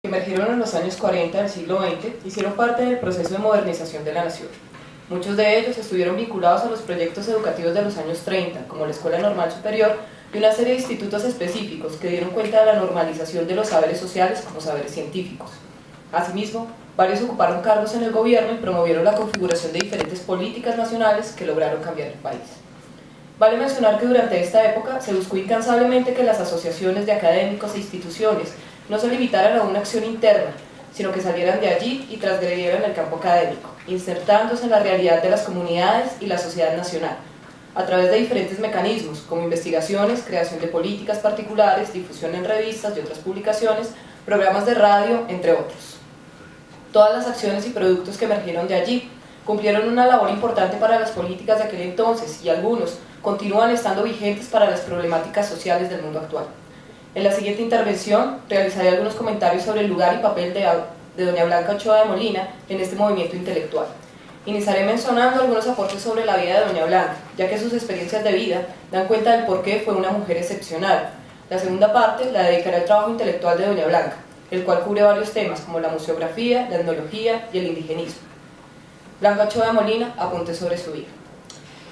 que emergieron en los años 40 del siglo XX hicieron parte del proceso de modernización de la nación. Muchos de ellos estuvieron vinculados a los proyectos educativos de los años 30, como la Escuela Normal Superior y una serie de institutos específicos que dieron cuenta de la normalización de los saberes sociales como saberes científicos. Asimismo, varios ocuparon cargos en el gobierno y promovieron la configuración de diferentes políticas nacionales que lograron cambiar el país. Vale mencionar que durante esta época se buscó incansablemente que las asociaciones de académicos e instituciones no se limitaran a una acción interna, sino que salieran de allí y transgredieran el campo académico, insertándose en la realidad de las comunidades y la sociedad nacional, a través de diferentes mecanismos, como investigaciones, creación de políticas particulares, difusión en revistas y otras publicaciones, programas de radio, entre otros. Todas las acciones y productos que emergieron de allí cumplieron una labor importante para las políticas de aquel entonces y algunos continúan estando vigentes para las problemáticas sociales del mundo actual. En la siguiente intervención realizaré algunos comentarios sobre el lugar y papel de doña Blanca Ochoa de Molina en este movimiento intelectual. Iniciaré mencionando algunos aportes sobre la vida de doña Blanca, ya que sus experiencias de vida dan cuenta del por qué fue una mujer excepcional. La segunda parte la dedicaré al trabajo intelectual de doña Blanca, el cual cubre varios temas como la museografía, la etnología y el indigenismo. Blanca Ochoa de Molina, apuntes sobre su vida.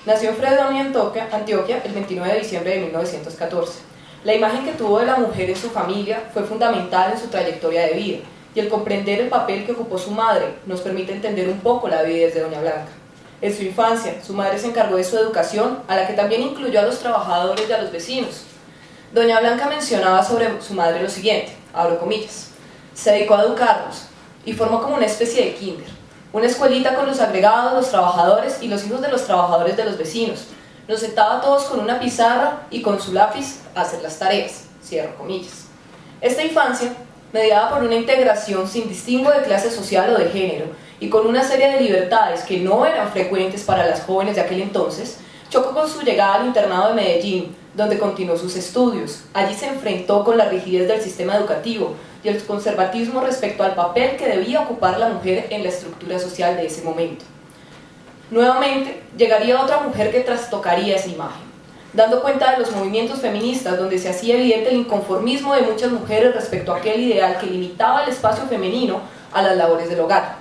Nació en Fredonia, Antioquia, el 29 de diciembre de 1914. La imagen que tuvo de la mujer en su familia fue fundamental en su trayectoria de vida, y el comprender el papel que ocupó su madre nos permite entender un poco la vida de doña Blanca. En su infancia, su madre se encargó de su educación, a la que también incluyó a los trabajadores y a los vecinos. Doña Blanca mencionaba sobre su madre lo siguiente, abro comillas: se dedicó a educarnos y formó como una especie de kinder, una escuelita con los agregados, los trabajadores y los hijos de los trabajadores de los vecinos. Nos sentaba a todos con una pizarra y con su lápiz a hacer las tareas, cierro comillas. Esta infancia, mediada por una integración sin distingo de clase social o de género y con una serie de libertades que no eran frecuentes para las jóvenes de aquel entonces, chocó con su llegada al internado de Medellín, donde continuó sus estudios. Allí se enfrentó con la rigidez del sistema educativo y el conservatismo respecto al papel que debía ocupar la mujer en la estructura social de ese momento. Nuevamente, llegaría otra mujer que trastocaría esa imagen, dando cuenta de los movimientos feministas donde se hacía evidente el inconformismo de muchas mujeres respecto a aquel ideal que limitaba el espacio femenino a las labores del hogar.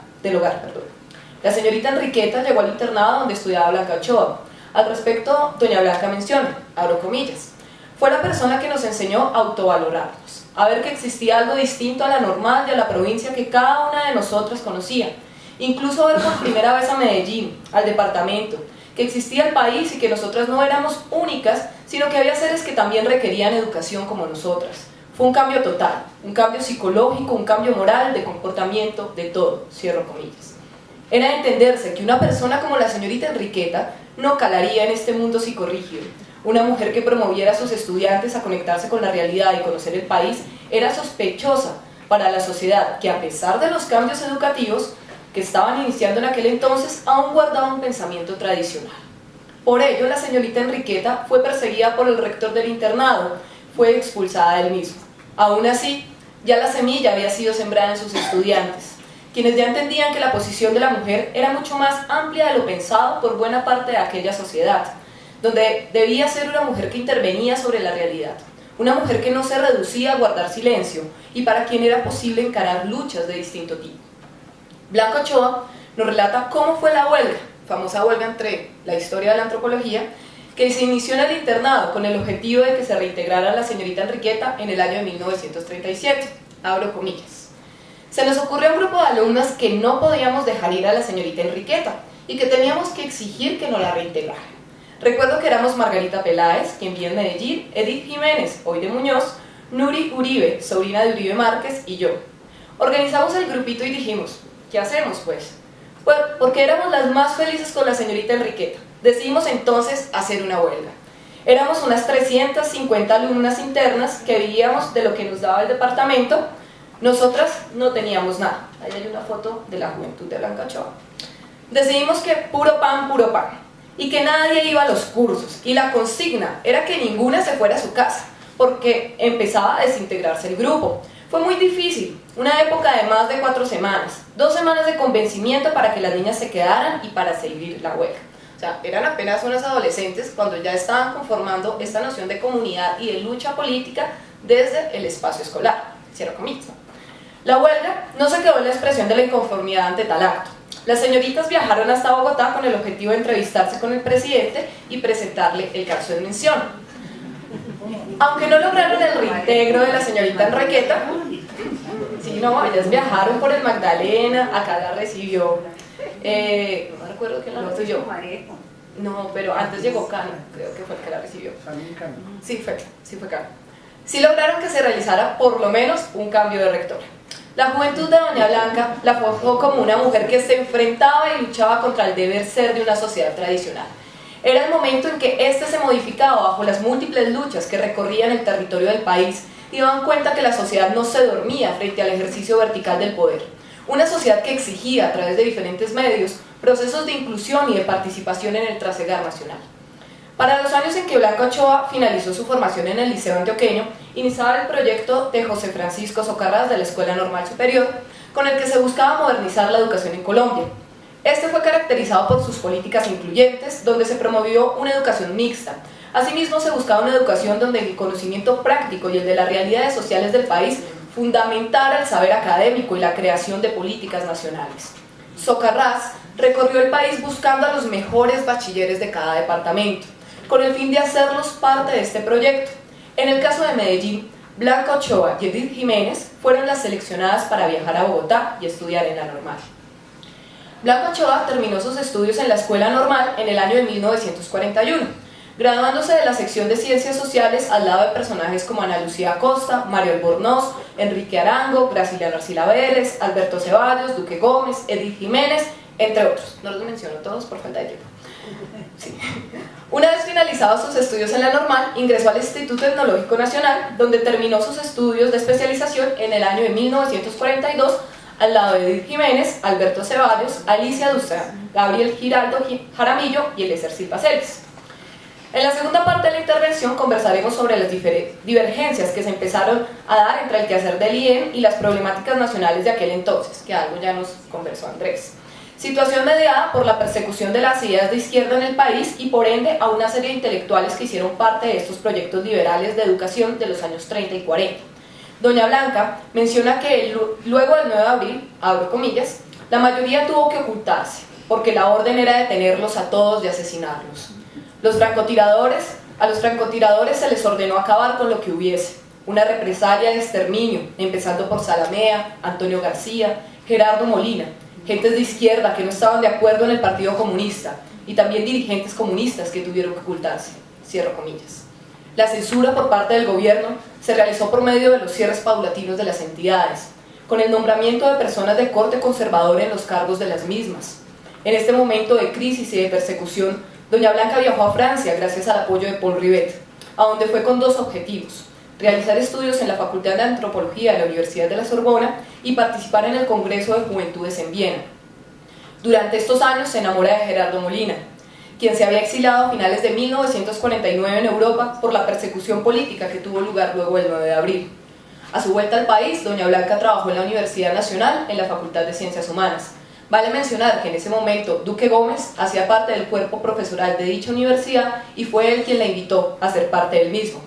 La señorita Enriqueta llegó al internado donde estudiaba Blanca Ochoa. Al respecto, doña Blanca menciona, abro comillas: fue la persona que nos enseñó a autovalorarnos, a ver que existía algo distinto a la normal y a la provincia que cada una de nosotras conocía, incluso ver por primera vez a Medellín, al departamento, que existía el país y que nosotras no éramos únicas, sino que había seres que también requerían educación como nosotras. Fue un cambio total, un cambio psicológico, un cambio moral, de comportamiento, de todo, cierro comillas. Era de entenderse que una persona como la señorita Enriqueta no calaría en este mundo psicorrígido. Una mujer que promoviera a sus estudiantes a conectarse con la realidad y conocer el país era sospechosa para la sociedad que, a pesar de los cambios educativos que estaban iniciando en aquel entonces, aún guardaba un pensamiento tradicional. Por ello, la señorita Enriqueta fue perseguida por el rector del internado, fue expulsada del mismo. Aún así, ya la semilla había sido sembrada en sus estudiantes, quienes ya entendían que la posición de la mujer era mucho más amplia de lo pensado por buena parte de aquella sociedad, donde debía ser una mujer que intervenía sobre la realidad, una mujer que no se reducía a guardar silencio y para quien era posible encarar luchas de distinto tipo. Blanca Ochoa nos relata cómo fue la huelga, famosa huelga entre la historia de la antropología, que se inició en el internado con el objetivo de que se reintegrara la señorita Enriqueta en el año de 1937, abro comillas. Se nos ocurrió a un grupo de alumnas que no podíamos dejar ir a la señorita Enriqueta y que teníamos que exigir que nos la reintegrara. Recuerdo que éramos Margarita Peláez, quien vive en Medellín, Edith Jiménez, hoy de Muñoz, Nuri Uribe, sobrina de Uribe Márquez, y yo. Organizamos el grupito y dijimos: ¿qué hacemos pues? Pues porque éramos las más felices con la señorita Enriqueta. Decidimos entonces hacer una huelga. Éramos unas 350 alumnas internas que vivíamos de lo que nos daba el departamento. Nosotras no teníamos nada. Ahí hay una foto de la juventud de Blanca Ochoa. Decidimos que puro pan, y que nadie iba a los cursos. Y la consigna era que ninguna se fuera a su casa, porque empezaba a desintegrarse el grupo. Fue muy difícil, una época de más de 4 semanas, 2 semanas de convencimiento para que las niñas se quedaran y para seguir la huelga. O sea, eran apenas unas adolescentes cuando ya estaban conformando esta noción de comunidad y de lucha política desde el espacio escolar, cierro comillas. La huelga no se quedó en la expresión de la inconformidad ante tal acto. Las señoritas viajaron hasta Bogotá con el objetivo de entrevistarse con el presidente y presentarle el caso en mención. Aunque no lograron el reintegro de la señorita Enriqueta, sí, no, ellas viajaron por el Magdalena, acá la recibió, no recuerdo quién la recibió. No, pero antes llegó Cano, creo que fue el que la recibió. Sí, fue Cano. Sí lograron que se realizara por lo menos un cambio de rector. La juventud de Doña Blanca la forjó como una mujer que se enfrentaba y luchaba contra el deber ser de una sociedad tradicional. Era el momento en que éste se modificaba bajo las múltiples luchas que recorrían el territorio del país y daban cuenta que la sociedad no se dormía frente al ejercicio vertical del poder. Una sociedad que exigía a través de diferentes medios procesos de inclusión y de participación en el trasegar nacional. Para los años en que Blanca Ochoa finalizó su formación en el Liceo Antioqueño, iniciaba el proyecto de José Francisco Socarrás de la Escuela Normal Superior, con el que se buscaba modernizar la educación en Colombia. Este fue caracterizado por sus políticas incluyentes, donde se promovió una educación mixta. Asimismo, se buscaba una educación donde el conocimiento práctico y el de las realidades sociales del país fundamentara el saber académico y la creación de políticas nacionales. Socarrás recorrió el país buscando a los mejores bachilleres de cada departamento, con el fin de hacerlos parte de este proyecto. En el caso de Medellín, Blanca Ochoa y Edith Jiménez fueron las seleccionadas para viajar a Bogotá y estudiar en la Normal. Blanca Ochoa terminó sus estudios en la Escuela Normal en el año de 1941, graduándose de la sección de Ciencias Sociales al lado de personajes como Ana Lucía Acosta, Mario Albornoz, Enrique Arango, Graciliano Arcila Vélez, Alberto Ceballos, Duque Gómez, Edith Jiménez, entre otros. No los menciono todos por falta de tiempo. Sí. Una vez finalizados sus estudios en la Normal, ingresó al Instituto Etnológico Nacional, donde terminó sus estudios de especialización en el año de 1942, al lado de Edith Jiménez, Alberto Ceballos, Alicia Duzá, Gabriel Giraldo Jaramillo y Eliezer Silva Celis. En la segunda parte de la intervención conversaremos sobre las divergencias que se empezaron a dar entre el quehacer del IEN y las problemáticas nacionales de aquel entonces, que algo ya nos conversó Andrés. Situación mediada por la persecución de las ideas de izquierda en el país y por ende a una serie de intelectuales que hicieron parte de estos proyectos liberales de educación de los años 30 y 40. Doña Blanca menciona que luego del 9 de abril, abro comillas, la mayoría tuvo que ocultarse, porque la orden era detenerlos a todos y asesinarlos. A los francotiradores se les ordenó acabar con lo que hubiese, una represalia de exterminio, empezando por Salamea, Antonio García, Gerardo Molina, gentes de izquierda que no estaban de acuerdo en el Partido Comunista, y también dirigentes comunistas que tuvieron que ocultarse, cierro comillas. La censura por parte del gobierno se realizó por medio de los cierres paulatinos de las entidades, con el nombramiento de personas de corte conservador en los cargos de las mismas. En este momento de crisis y de persecución, Doña Blanca viajó a Francia gracias al apoyo de Paul Rivet, a donde fue con dos objetivos: realizar estudios en la Facultad de Antropología de la Universidad de la Sorbona y participar en el Congreso de Juventudes en Viena. Durante estos años se enamora de Gerardo Molina, quien se había exiliado a finales de 1949 en Europa por la persecución política que tuvo lugar luego del 9 de abril. A su vuelta al país, Doña Blanca trabajó en la Universidad Nacional en la Facultad de Ciencias Humanas. Vale mencionar que en ese momento Duque Gómez hacía parte del cuerpo profesoral de dicha universidad y fue él quien la invitó a ser parte del mismo.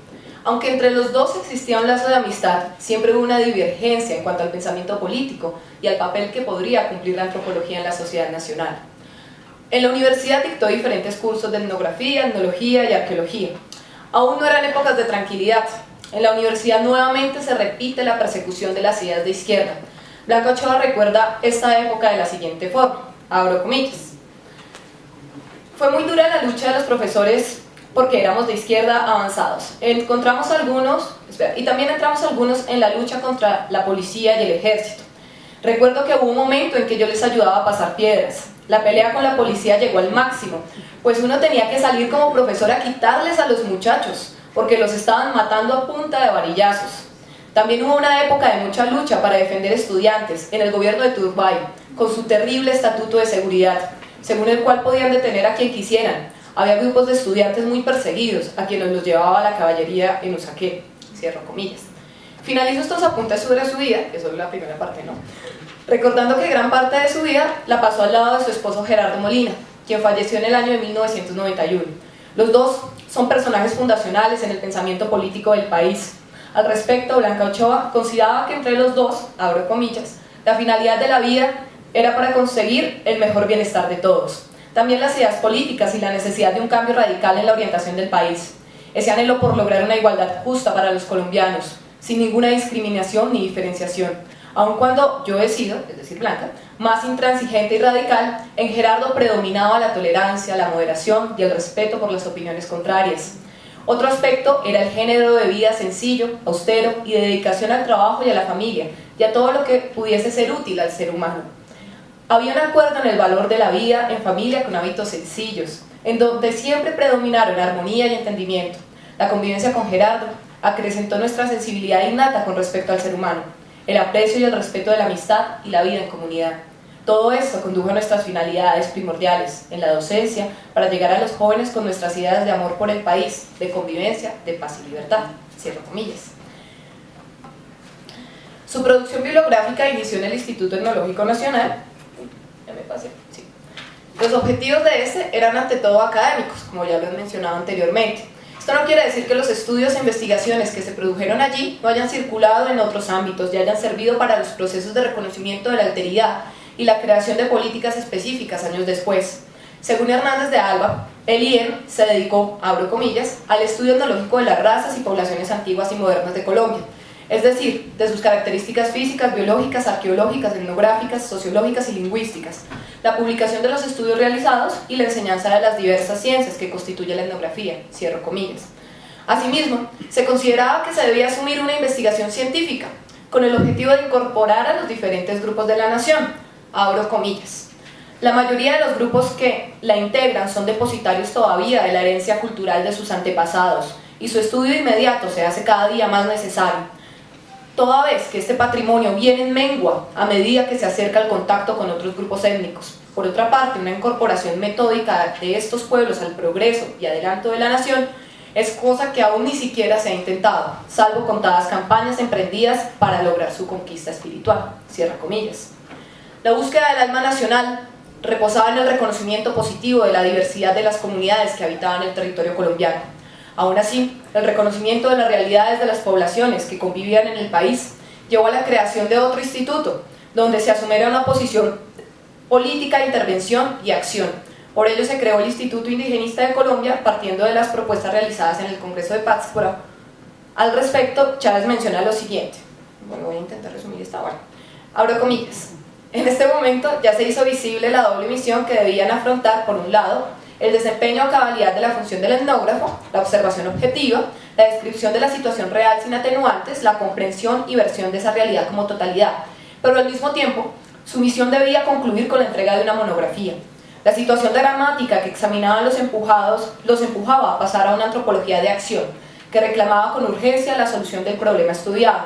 Aunque entre los dos existía un lazo de amistad, siempre hubo una divergencia en cuanto al pensamiento político y al papel que podría cumplir la antropología en la sociedad nacional. En la universidad dictó diferentes cursos de etnografía, etnología y arqueología. Aún no eran épocas de tranquilidad. En la universidad nuevamente se repite la persecución de las ideas de izquierda. Blanca Ochoa recuerda esta época de la siguiente forma, abro comillas: fue muy dura la lucha de los profesores porque éramos de izquierda avanzados. Encontramos algunos, y también entramos algunos en la lucha contra la policía y el ejército. Recuerdo que hubo un momento en que yo les ayudaba a pasar piedras. La pelea con la policía llegó al máximo, pues uno tenía que salir como profesor a quitarles a los muchachos, porque los estaban matando a punta de varillazos. También hubo una época de mucha lucha para defender estudiantes en el gobierno de Turbay, con su terrible estatuto de seguridad, según el cual podían detener a quien quisieran. Había grupos de estudiantes muy perseguidos, a quienes los llevaba la caballería en Usaquén, cierro comillas. Finalizo estos apuntes sobre su vida, que solo la primera parte, ¿no? Recordando que gran parte de su vida la pasó al lado de su esposo Gerardo Molina, quien falleció en el año de 1991. Los dos son personajes fundacionales en el pensamiento político del país. Al respecto, Blanca Ochoa consideraba que entre los dos, abro comillas, la finalidad de la vida era para conseguir el mejor bienestar de todos. También las ideas políticas y la necesidad de un cambio radical en la orientación del país. Ese anhelo por lograr una igualdad justa para los colombianos, sin ninguna discriminación ni diferenciación. Aun cuando yo he sido, es decir, Blanca, más intransigente y radical, en Gerardo predominaba la tolerancia, la moderación y el respeto por las opiniones contrarias. Otro aspecto era el género de vida sencillo, austero y de dedicación al trabajo y a la familia, y a todo lo que pudiese ser útil al ser humano. Había un acuerdo en el valor de la vida en familia con hábitos sencillos, en donde siempre predominaron armonía y entendimiento. La convivencia con Gerardo acrecentó nuestra sensibilidad innata con respecto al ser humano, el aprecio y el respeto de la amistad y la vida en comunidad. Todo esto condujo a nuestras finalidades primordiales en la docencia para llegar a los jóvenes con nuestras ideas de amor por el país, de convivencia, de paz y libertad. Cierro comillas. Su producción bibliográfica inició en el Instituto Etnológico Nacional. Los objetivos de este eran ante todo académicos, como ya lo he mencionado anteriormente. Esto no quiere decir que los estudios e investigaciones que se produjeron allí no hayan circulado en otros ámbitos y hayan servido para los procesos de reconocimiento de la alteridad y la creación de políticas específicas años después. Según Hernández de Alba, el IEN se dedicó, abro comillas, al estudio etnológico de las razas y poblaciones antiguas y modernas de Colombia, es decir, de sus características físicas, biológicas, arqueológicas, etnográficas, sociológicas y lingüísticas, la publicación de los estudios realizados y la enseñanza de las diversas ciencias que constituye la etnografía, cierro comillas. Asimismo, se consideraba que se debía asumir una investigación científica, con el objetivo de incorporar a los diferentes grupos de la nación, abro comillas. La mayoría de los grupos que la integran son depositarios todavía de la herencia cultural de sus antepasados, y su estudio inmediato se hace cada día más necesario, toda vez que este patrimonio viene en mengua a medida que se acerca al contacto con otros grupos étnicos. Por otra parte, una incorporación metódica de estos pueblos al progreso y adelanto de la nación es cosa que aún ni siquiera se ha intentado, salvo contadas campañas emprendidas para lograr su conquista espiritual, cierra comillas. La búsqueda del alma nacional reposaba en el reconocimiento positivo de la diversidad de las comunidades que habitaban el territorio colombiano. Aún así, el reconocimiento de las realidades de las poblaciones que convivían en el país llevó a la creación de otro instituto, donde se asumiera una posición política de intervención y acción. Por ello se creó el Instituto Indigenista de Colombia, partiendo de las propuestas realizadas en el Congreso de Pátzcuaro. Al respecto, Chávez menciona lo siguiente. Bueno, voy a intentar resumir esta hora. Abro comillas. En este momento ya se hizo visible la doble misión que debían afrontar, por un lado, el desempeño a cabalidad de la función del etnógrafo, la observación objetiva, la descripción de la situación real sin atenuantes, la comprensión y versión de esa realidad como totalidad, pero al mismo tiempo, su misión debía concluir con la entrega de una monografía. La situación dramática que examinaban los empujaba a pasar a una antropología de acción, que reclamaba con urgencia la solución del problema estudiado.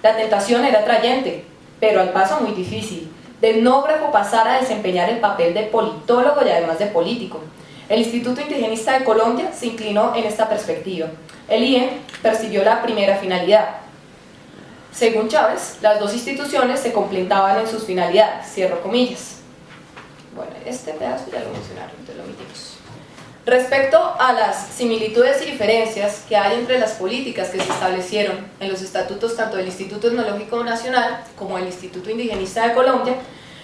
La tentación era atrayente, pero al paso muy difícil. De etnógrafo pasar a desempeñar el papel de politólogo y además de político. El Instituto Indigenista de Colombia se inclinó en esta perspectiva. El IEN persiguió la primera finalidad. Según Chávez, las dos instituciones se completaban en sus finalidades, cierro comillas. Bueno, este pedazo ya lo mencionaron, entonces lo omitimos. Respecto a las similitudes y diferencias que hay entre las políticas que se establecieron en los estatutos tanto del Instituto Etnológico Nacional como del Instituto Indigenista de Colombia,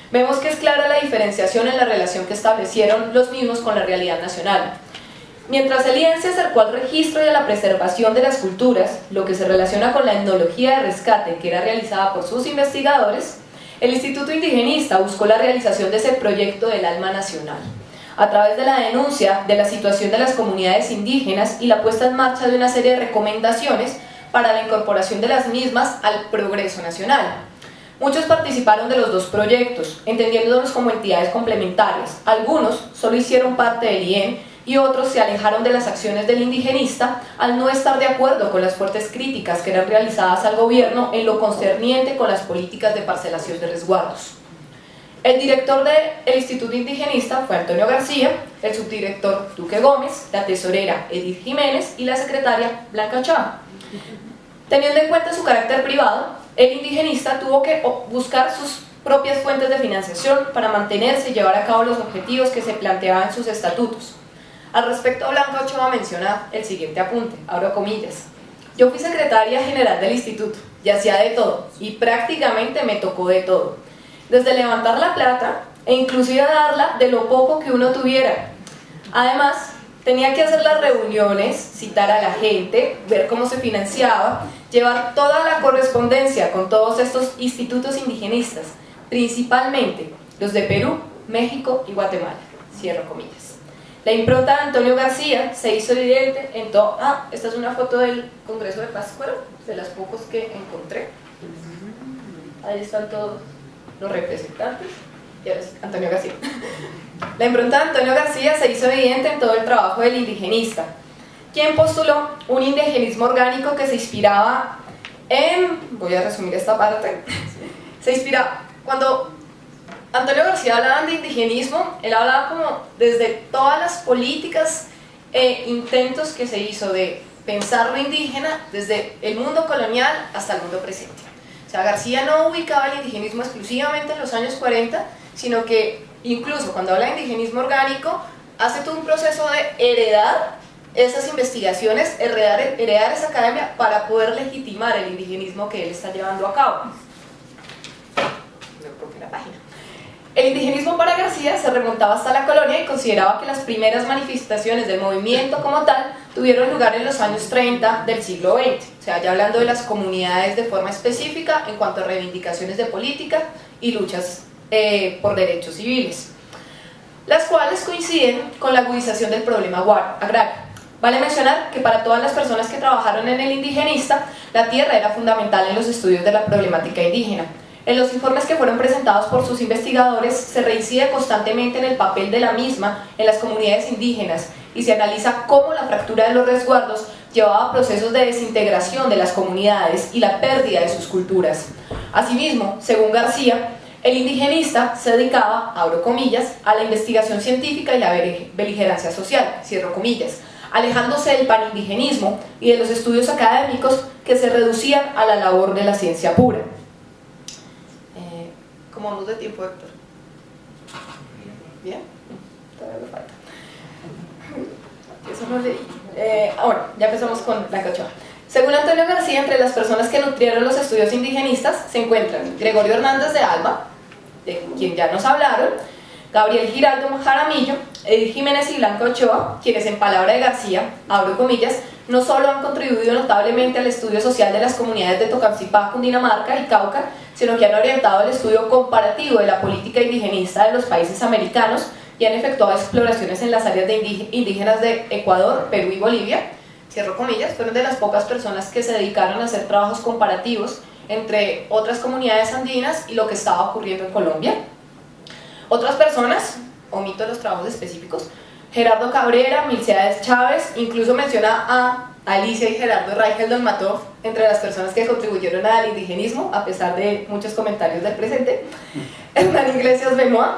vemos que es clara la diferenciación en la relación que establecieron los mismos con la realidad nacional. Mientras el IEN se acercó al registro y a la preservación de las culturas, lo que se relaciona con la etnología de rescate que era realizada por sus investigadores, el Instituto Indigenista buscó la realización de ese proyecto del alma nacional, a través de la denuncia de la situación de las comunidades indígenas y la puesta en marcha de una serie de recomendaciones para la incorporación de las mismas al progreso nacional. Muchos participaron de los dos proyectos, entendiéndolos como entidades complementarias. Algunos solo hicieron parte del IEN y otros se alejaron de las acciones del indigenista al no estar de acuerdo con las fuertes críticas que eran realizadas al gobierno en lo concerniente con las políticas de parcelación de resguardos. El director del Instituto Indigenista fue Antonio García, el subdirector Duque Gómez, la tesorera Edith Jiménez y la secretaria Blanca Ochoa. Teniendo en cuenta su carácter privado, el indigenista tuvo que buscar sus propias fuentes de financiación para mantenerse y llevar a cabo los objetivos que se planteaban en sus estatutos. Al respecto, Blanca Ochoa menciona el siguiente apunte, abro comillas. Yo fui secretaria general del instituto y hacía de todo, y prácticamente me tocó de todo. Desde levantar la plata e inclusive darla de lo poco que uno tuviera. Además, tenía que hacer las reuniones, citar a la gente, ver cómo se financiaba, llevar toda la correspondencia con todos estos institutos indigenistas, principalmente los de Perú, México y Guatemala. Cierro comillas. La impronta de Antonio García se hizo evidente en todo... esta es una foto del Congreso de Pátzcuaro, de las pocos que encontré. Ahí están todos los representantes. Y ahora sí, Antonio García. La impronta de Antonio García se hizo evidente en todo el trabajo del indigenista, quien postuló un indigenismo orgánico que se inspiraba en... Voy a resumir esta parte. Se inspiraba... Cuando Antonio García hablaba de indigenismo, él hablaba como desde todas las políticas e intentos que se hizo de pensar lo indígena desde el mundo colonial hasta el mundo presente. O sea, García no ubicaba el indigenismo exclusivamente en los años 40, sino que incluso cuando habla de indigenismo orgánico, hace todo un proceso de heredar esas investigaciones, heredar esa academia para poder legitimar el indigenismo que él está llevando a cabo. La página. El indigenismo para García se remontaba hasta la colonia y consideraba que las primeras manifestaciones del movimiento como tal tuvieron lugar en los años 30 del siglo XX, o sea, ya hablando de las comunidades de forma específica en cuanto a reivindicaciones de política y luchas por derechos civiles, las cuales coinciden con la agudización del problema agrario. Vale mencionar que para todas las personas que trabajaron en el indigenista, la tierra era fundamental en los estudios de la problemática indígena. En los informes que fueron presentados por sus investigadores se reincide constantemente en el papel de la misma en las comunidades indígenas y se analiza cómo la fractura de los resguardos llevaba a procesos de desintegración de las comunidades y la pérdida de sus culturas. Asimismo, según García, el indigenista se dedicaba, abro comillas, a la investigación científica y la beligerancia social, cierro comillas, alejándose del panindigenismo y de los estudios académicos que se reducían a la labor de la ciencia pura. ¿Cómo vamos de tiempo, Héctor? ¿Bien? Todavía me falta. Eso no leí. Bueno, ya empezamos con Blanca Ochoa. Según Antonio García, entre las personas que nutrieron los estudios indigenistas se encuentran Gregorio Hernández de Alba, de quien ya nos hablaron, Gabriel Giraldo Jaramillo, Edith Jiménez y Blanca Ochoa, quienes en palabra de García, abro comillas, no solo han contribuido notablemente al estudio social de las comunidades de Tocancipá, Cundinamarca y Cauca, sino que han orientado el estudio comparativo de la política indigenista de los países americanos y han efectuado exploraciones en las áreas indígenas de Ecuador, Perú y Bolivia. Cierro comillas, fueron de las pocas personas que se dedicaron a hacer trabajos comparativos entre otras comunidades andinas y lo que estaba ocurriendo en Colombia. Otras personas, omito los trabajos específicos, Gerardo Cabrera, Milceades Chávez, incluso menciona a Alicia y Gerardo Reichel-Dolmatov entre las personas que contribuyeron al indigenismo, a pesar de muchos comentarios del presente, Hernán Iglesias Benoit,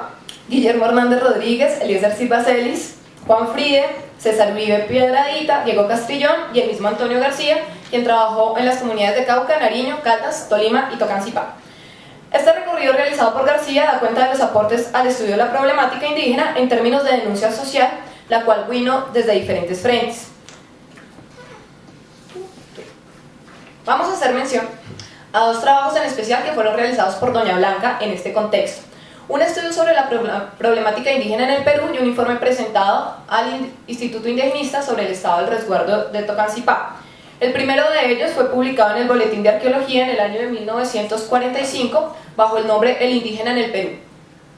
Guillermo Hernández Rodríguez, Eliezer Silva Celis, Juan Fride, César Uribe Piedradita, Diego Castrillón y el mismo Antonio García, quien trabajó en las comunidades de Cauca, Nariño, Caldas, Tolima y Tocancipá. Este recorrido realizado por García da cuenta de los aportes al estudio de la problemática indígena en términos de denuncia social, la cual vino desde diferentes frentes. Vamos a hacer mención a dos trabajos en especial que fueron realizados por doña Blanca en este contexto. Un estudio sobre la problemática indígena en el Perú y un informe presentado al Instituto Indigenista sobre el estado del resguardo de Tocancipá. El primero de ellos fue publicado en el Boletín de Arqueología en el año de 1945 bajo el nombre El indígena en el Perú.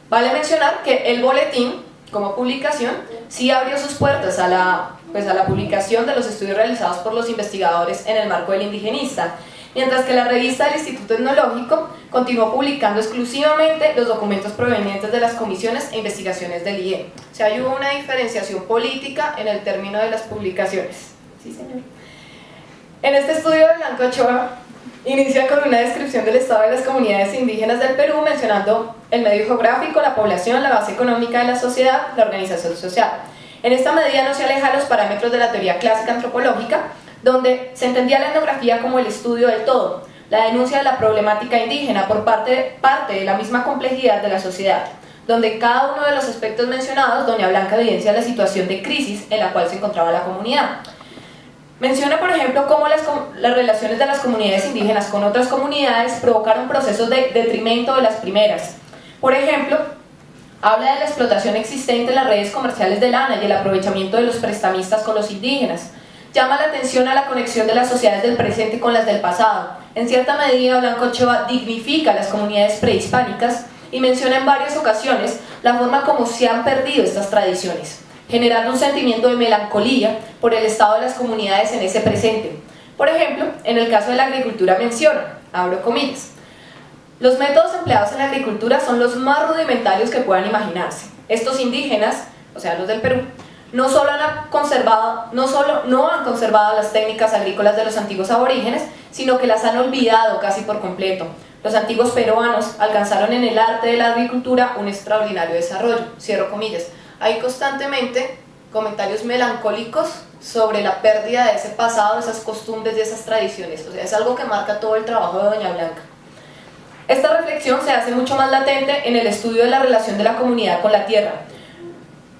Vale mencionar que el boletín, como publicación, sí abrió sus puertas a la publicación de los estudios realizados por los investigadores en el marco del indigenista, mientras que la revista del Instituto Etnológico continuó publicando exclusivamente los documentos provenientes de las comisiones e investigaciones del IE. O sea, hubo una diferenciación política en el término de las publicaciones. Sí, señor. En este estudio de Blanca Ochoa inicia con una descripción del estado de las comunidades indígenas del Perú, mencionando el medio geográfico, la población, la base económica de la sociedad, la organización social. En esta medida no se aleja de los parámetros de la teoría clásica antropológica, donde se entendía la etnografía como el estudio del todo, la denuncia de la problemática indígena por parte de la misma complejidad de la sociedad, donde en cada uno de los aspectos mencionados, doña Blanca evidencia la situación de crisis en la cual se encontraba la comunidad. Menciona, por ejemplo, cómo las relaciones de las comunidades indígenas con otras comunidades provocaron procesos de detrimento de las primeras. Por ejemplo, habla de la explotación existente en las redes comerciales de lana y el aprovechamiento de los prestamistas con los indígenas. Llama la atención a la conexión de las sociedades del presente con las del pasado. En cierta medida, Blanco Ochoa dignifica a las comunidades prehispánicas y menciona en varias ocasiones la forma como se han perdido estas tradiciones, generando un sentimiento de melancolía por el estado de las comunidades en ese presente. Por ejemplo, en el caso de la agricultura menciona, abro comillas, los métodos empleados en la agricultura son los más rudimentarios que puedan imaginarse. Estos indígenas, o sea los del Perú, no solo no han conservado las técnicas agrícolas de los antiguos aborígenes, sino que las han olvidado casi por completo. Los antiguos peruanos alcanzaron en el arte de la agricultura un extraordinario desarrollo, cierro comillas. Hay constantemente comentarios melancólicos sobre la pérdida de ese pasado, de esas costumbres, de esas tradiciones. O sea, es algo que marca todo el trabajo de Doña Blanca. Esta reflexión se hace mucho más latente en el estudio de la relación de la comunidad con la tierra.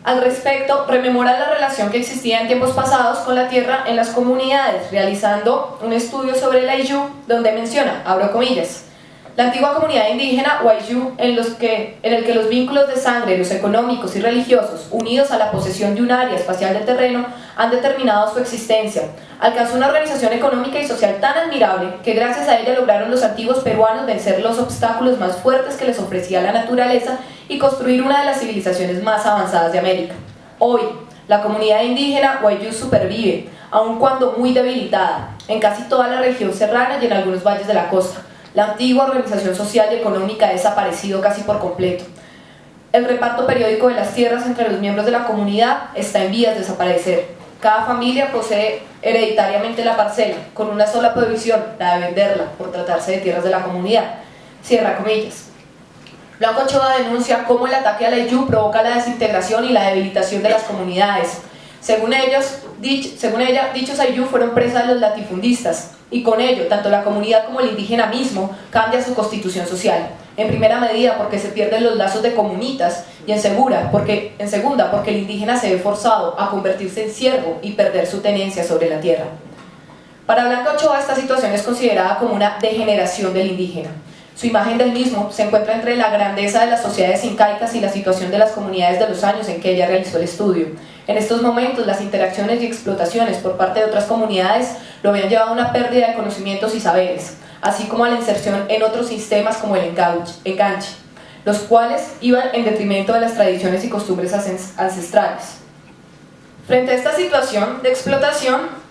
Al respecto, rememora la relación que existía en tiempos pasados con la tierra en las comunidades, realizando un estudio sobre el Ayllu, donde menciona, abro comillas, la antigua comunidad indígena o Ayllu, en el que los vínculos de sangre, los económicos y religiosos, unidos a la posesión de un área espacial del terreno, han determinado su existencia. Alcanzó una organización económica y social tan admirable que gracias a ella lograron los antiguos peruanos vencer los obstáculos más fuertes que les ofrecía la naturaleza y construir una de las civilizaciones más avanzadas de América. Hoy, la comunidad indígena Wayuu supervive, aun cuando muy debilitada, en casi toda la región serrana y en algunos valles de la costa. La antigua organización social y económica ha desaparecido casi por completo. El reparto periódico de las tierras entre los miembros de la comunidad está en vías de desaparecer. Cada familia posee hereditariamente la parcela, con una sola prohibición, la de venderla, por tratarse de tierras de la comunidad. Cierra comillas. Blanco Ochoa denuncia cómo el ataque a la Ayllu provoca la desintegración y la debilitación de las comunidades. Según ella, dichos Ayllu fueron presa de los latifundistas, y con ello, tanto la comunidad como el indígena mismo cambia su constitución social. En primera medida porque se pierden los lazos de comunitas y en segunda porque el indígena se ve forzado a convertirse en siervo y perder su tenencia sobre la tierra. Para Blanco Ochoa esta situación es considerada como una degeneración del indígena. Su imagen del mismo se encuentra entre la grandeza de las sociedades incaicas y la situación de las comunidades de los años en que ella realizó el estudio. En estos momentos, las interacciones y explotaciones por parte de otras comunidades lo habían llevado a una pérdida de conocimientos y saberes, así como a la inserción en otros sistemas como el enganche, los cuales iban en detrimento de las tradiciones y costumbres ancestrales. Frente a esta situación de explotación,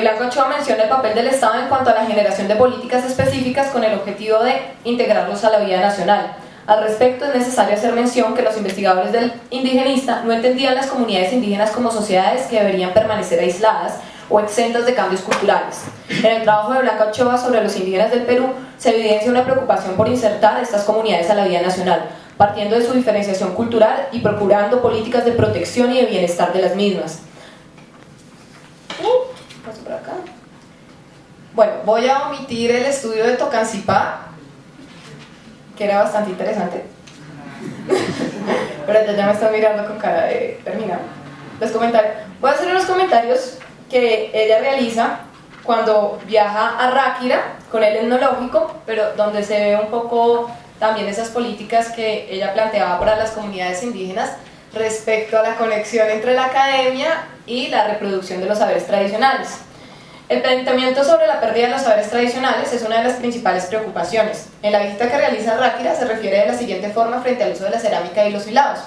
Blanco Ochoa menciona el papel del Estado en cuanto a la generación de políticas específicas con el objetivo de integrarlos a la vida nacional. Al respecto, es necesario hacer mención que los investigadores del indigenista no entendían las comunidades indígenas como sociedades que deberían permanecer aisladas o exentas de cambios culturales. En el trabajo de Blanco Ochoa sobre los indígenas del Perú se evidencia una preocupación por insertar a estas comunidades a la vida nacional, partiendo de su diferenciación cultural y procurando políticas de protección y de bienestar de las mismas. Paso por acá. Bueno, voy a omitir el estudio de Tocancipá, que era bastante interesante. Pero ya me están mirando con cara de terminar. Los comentarios. Voy a hacer unos comentarios que ella realiza cuando viaja a Ráquira con el etnológico, pero donde se ve un poco también esas políticas que ella planteaba para las comunidades indígenas respecto a la conexión entre la academia y la reproducción de los saberes tradicionales. El planteamiento sobre la pérdida de los saberes tradicionales es una de las principales preocupaciones. En la visita que realiza Ráquira se refiere de la siguiente forma frente al uso de la cerámica y los hilados.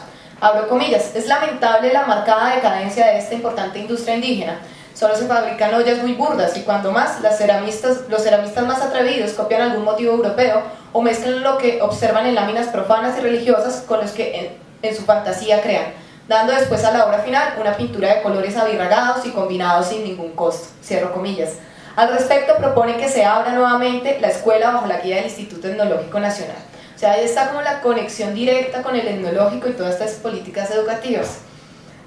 Abro comillas, es lamentable la marcada decadencia de esta importante industria indígena. Solo se fabrican ollas muy burdas y cuanto más los ceramistas más atrevidos copian algún motivo europeo o mezclan lo que observan en láminas profanas y religiosas con los que en su fantasía crean, dando después a la obra final una pintura de colores abirragados y combinados sin ningún costo. Cierro comillas. Al respecto propone que se abra nuevamente la escuela bajo la guía del Instituto Etnológico Nacional. O sea, ahí está como la conexión directa con el etnológico y todas estas políticas educativas.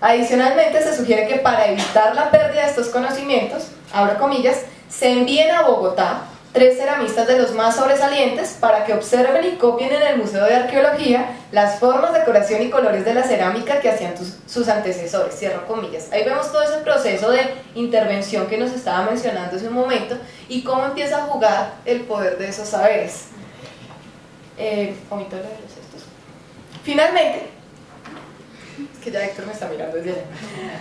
Adicionalmente se sugiere que para evitar la pérdida de estos conocimientos, abro comillas, se envíen a Bogotá 3 ceramistas de los más sobresalientes para que observen y copien en el Museo de Arqueología las formas, decoración y colores de la cerámica que hacían sus antecesores, cierro comillas. Ahí vemos todo ese proceso de intervención que nos estaba mencionando hace un momento y cómo empieza a jugar el poder de esos saberes. Finalmente, es que ya Héctor me está mirando desde allá,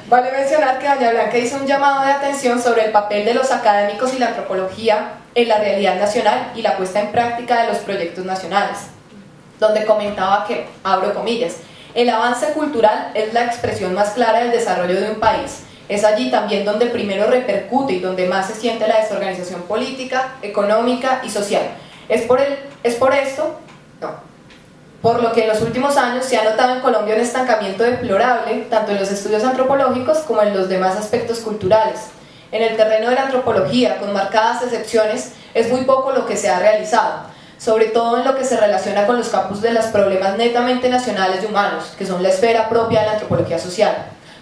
vale mencionar que doña Blanca hizo un llamado de atención sobre el papel de los académicos y la antropología en la realidad nacional y la puesta en práctica de los proyectos nacionales, donde comentaba que, abro comillas, el avance cultural es la expresión más clara del desarrollo de un país. Es allí también donde primero repercute y donde más se siente la desorganización política, económica y social. Por lo que en los últimos años se ha notado en Colombia un estancamiento deplorable, tanto en los estudios antropológicos como en los demás aspectos culturales. En el terreno de la antropología, con marcadas excepciones, es muy poco lo que se ha realizado, sobre todo en lo que se relaciona con los campos de los problemas netamente nacionales y humanos, que son la esfera propia de la antropología social.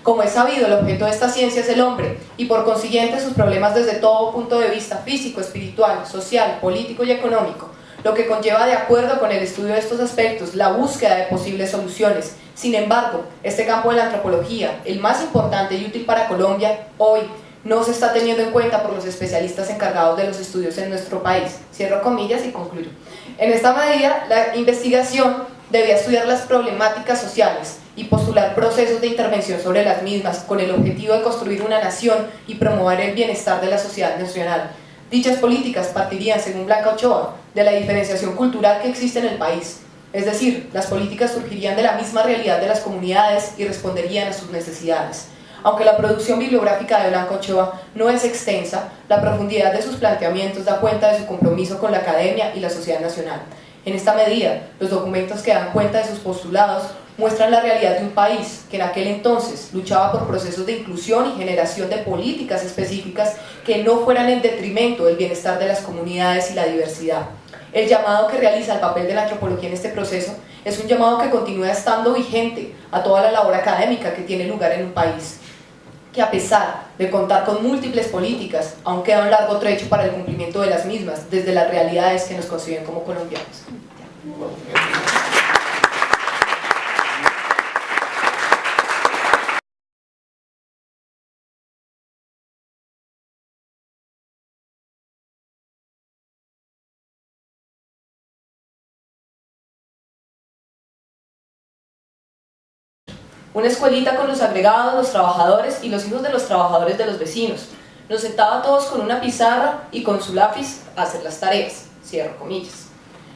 Como es sabido, el objeto de esta ciencia es el hombre, y por consiguiente sus problemas desde todo punto de vista físico, espiritual, social, político y económico, lo que conlleva, de acuerdo con el estudio de estos aspectos, la búsqueda de posibles soluciones. Sin embargo, este campo de la antropología, el más importante y útil para Colombia, hoy no se está teniendo en cuenta por los especialistas encargados de los estudios en nuestro país. Cierro comillas y concluyo. En esta medida, la investigación debía estudiar las problemáticas sociales y postular procesos de intervención sobre las mismas, con el objetivo de construir una nación y promover el bienestar de la sociedad nacional. Dichas políticas partirían, según Blanca Ochoa, de la diferenciación cultural que existe en el país. Es decir, las políticas surgirían de la misma realidad de las comunidades y responderían a sus necesidades. Aunque la producción bibliográfica de Blanca Ochoa no es extensa, la profundidad de sus planteamientos da cuenta de su compromiso con la academia y la sociedad nacional. En esta medida, los documentos que dan cuenta de sus postulados muestran la realidad de un país que en aquel entonces luchaba por procesos de inclusión y generación de políticas específicas que no fueran en detrimento del bienestar de las comunidades y la diversidad. El llamado que realiza el papel de la antropología en este proceso es un llamado que continúa estando vigente a toda la labor académica que tiene lugar en un país, que a pesar de contar con múltiples políticas, aún queda un largo trecho para el cumplimiento de las mismas, desde las realidades que nos conciben como colombianos. Una escuelita con los agregados, los trabajadores y los hijos de los trabajadores de los vecinos. Nos sentaba a todos con una pizarra y con su lápiz a hacer las tareas, cierro comillas.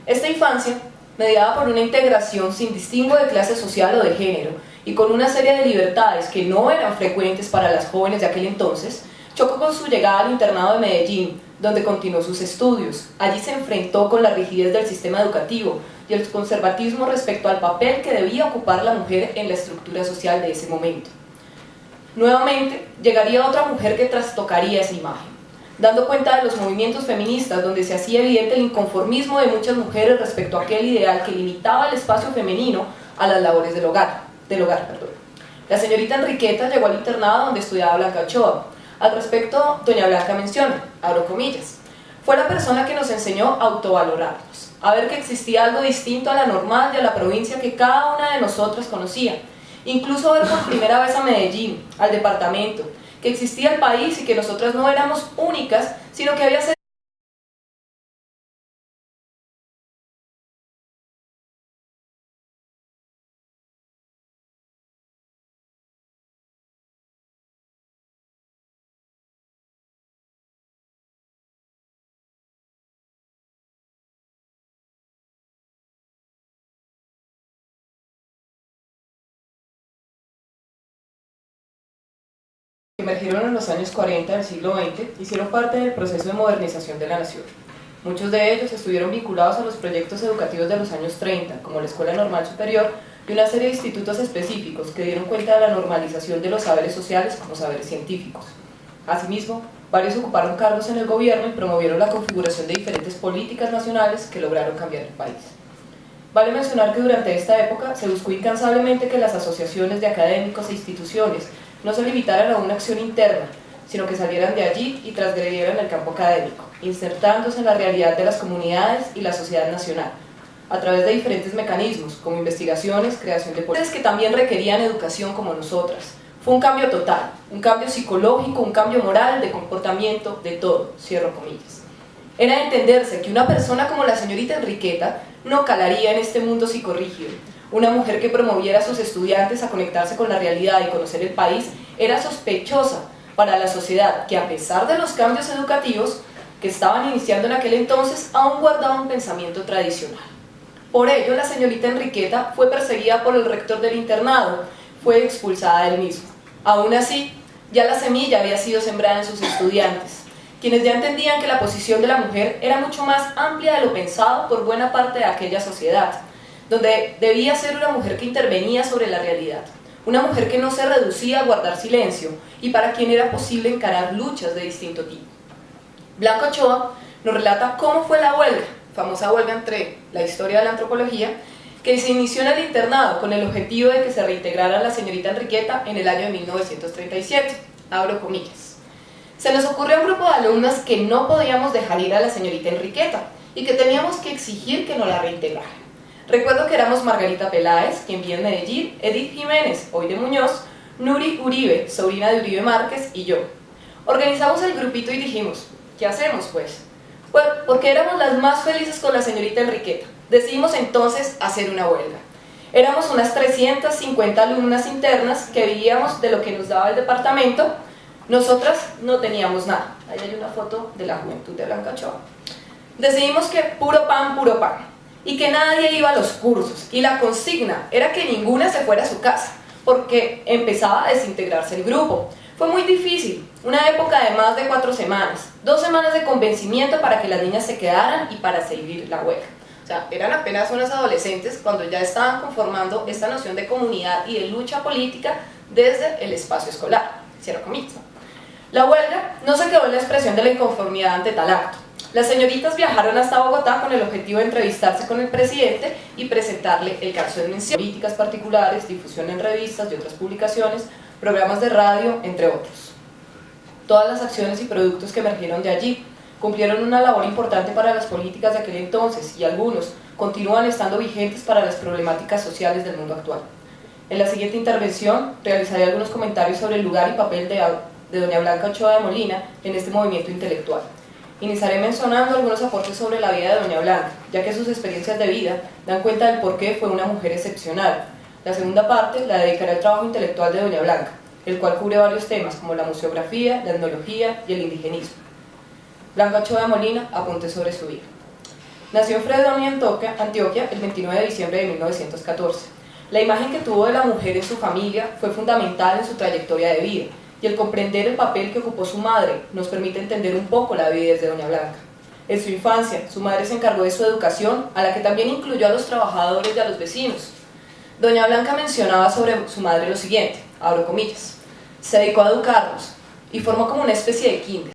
Esta infancia, mediada por una integración sin distingo de clase social o de género, y con una serie de libertades que no eran frecuentes para las jóvenes de aquel entonces, chocó con su llegada al internado de Medellín, donde continuó sus estudios. Allí se enfrentó con la rigidez del sistema educativo y el conservatismo respecto al papel que debía ocupar la mujer en la estructura social de ese momento. Nuevamente, llegaría otra mujer que trastocaría esa imagen, dando cuenta de los movimientos feministas donde se hacía evidente el inconformismo de muchas mujeres respecto a aquel ideal que limitaba el espacio femenino a las labores del hogar. La señorita Enriqueta llegó al internado donde estudiaba Blanca Ochoa. Al respecto, doña Blanca menciona, abro comillas, fue la persona que nos enseñó a autovalorarnos, a ver que existía algo distinto a la normal y a la provincia que cada una de nosotras conocía, incluso ver por primera vez a Medellín, al departamento, que existía el país y que nosotras no éramos únicas, sino que había que emergieron en los años 40 del siglo XX, hicieron parte del proceso de modernización de la nación. Muchos de ellos estuvieron vinculados a los proyectos educativos de los años 30, como la Escuela Normal Superior, y una serie de institutos específicos que dieron cuenta de la normalización de los saberes sociales como saberes científicos. Asimismo, varios ocuparon cargos en el gobierno y promovieron la configuración de diferentes políticas nacionales que lograron cambiar el país. Vale mencionar que durante esta época se buscó incansablemente que las asociaciones de académicos e instituciones no se limitaran a una acción interna, sino que salieran de allí y transgredieran el campo académico. insertándose en la realidad de las comunidades y la sociedad nacional, a través de diferentes mecanismos, como investigaciones, creación de políticas que también requerían educación como nosotras. Fue un cambio total, un cambio psicológico, un cambio moral, de comportamiento, de todo, cierro comillas. Era de entenderse que una persona como la señorita Enriqueta no calaría en este mundo psicorrígido. Una mujer que promoviera a sus estudiantes a conectarse con la realidad y conocer el país era sospechosa para la sociedad, que a pesar de los cambios educativos que estaban iniciando en aquel entonces, aún guardaba un pensamiento tradicional. Por ello, la señorita Enriqueta fue perseguida por el rector del internado, fue expulsada del mismo. Aún así, ya la semilla había sido sembrada en sus estudiantes, quienes ya entendían que la posición de la mujer era mucho más amplia de lo pensado por buena parte de aquella sociedad, donde debía ser una mujer que intervenía sobre la realidad, una mujer que no se reducía a guardar silencio y para quien era posible encarar luchas de distinto tipo. Blanca Ochoa nos relata cómo fue la huelga, famosa huelga entre la historia de la antropología, que se inició en el internado con el objetivo de que se reintegrara la señorita Enriqueta en el año de 1937, abro comillas. Se nos ocurrió a un grupo de alumnas que no podíamos dejar ir a la señorita Enriqueta y que teníamos que exigir que nos la reintegrara. Recuerdo que éramos Margarita Peláez, quien vive en Medellín, Edith Jiménez, hoy de Muñoz, Nuri Uribe, sobrina de Uribe Márquez, y yo. Organizamos el grupito y dijimos, ¿qué hacemos pues? Pues porque éramos las más felices con la señorita Enriqueta. Decidimos entonces hacer una huelga. Éramos unas 350 alumnas internas que vivíamos de lo que nos daba el departamento. Nosotras no teníamos nada. Ahí hay una foto de la juventud de Blanca Ochoa. Decidimos que puro pan, y que nadie iba a los cursos, y la consigna era que ninguna se fuera a su casa, porque empezaba a desintegrarse el grupo. Fue muy difícil, una época de más de 4 semanas, 2 semanas de convencimiento para que las niñas se quedaran y para seguir la huelga. O sea, eran apenas unas adolescentes cuando ya estaban conformando esta noción de comunidad y de lucha política desde el espacio escolar, cierro comillas. La huelga no se quedó en la expresión de la inconformidad ante tal acto. Las señoritas viajaron hasta Bogotá con el objetivo de entrevistarse con el presidente y presentarle el caso de mención, políticas particulares, difusión en revistas y otras publicaciones, programas de radio, entre otros. Todas las acciones y productos que emergieron de allí cumplieron una labor importante para las políticas de aquel entonces y algunos continúan estando vigentes para las problemáticas sociales del mundo actual. En la siguiente intervención realizaré algunos comentarios sobre el lugar y papel de doña Blanca Ochoa de Molina en este movimiento intelectual. Iniciaré mencionando algunos aportes sobre la vida de doña Blanca, ya que sus experiencias de vida dan cuenta del por qué fue una mujer excepcional. La segunda parte la dedicaré al trabajo intelectual de doña Blanca, el cual cubre varios temas como la museografía, la etnología y el indigenismo. Blanca Ochoa de Molina, apuntes sobre su vida. Nació en Fredonia, Antioquia, el 29 de diciembre de 1914. La imagen que tuvo de la mujer en su familia fue fundamental en su trayectoria de vida, y el comprender el papel que ocupó su madre nos permite entender un poco la vida de doña Blanca. En su infancia, su madre se encargó de su educación, a la que también incluyó a los trabajadores y a los vecinos. Doña Blanca mencionaba sobre su madre lo siguiente, abro comillas, se dedicó a educarnos y formó como una especie de kinder.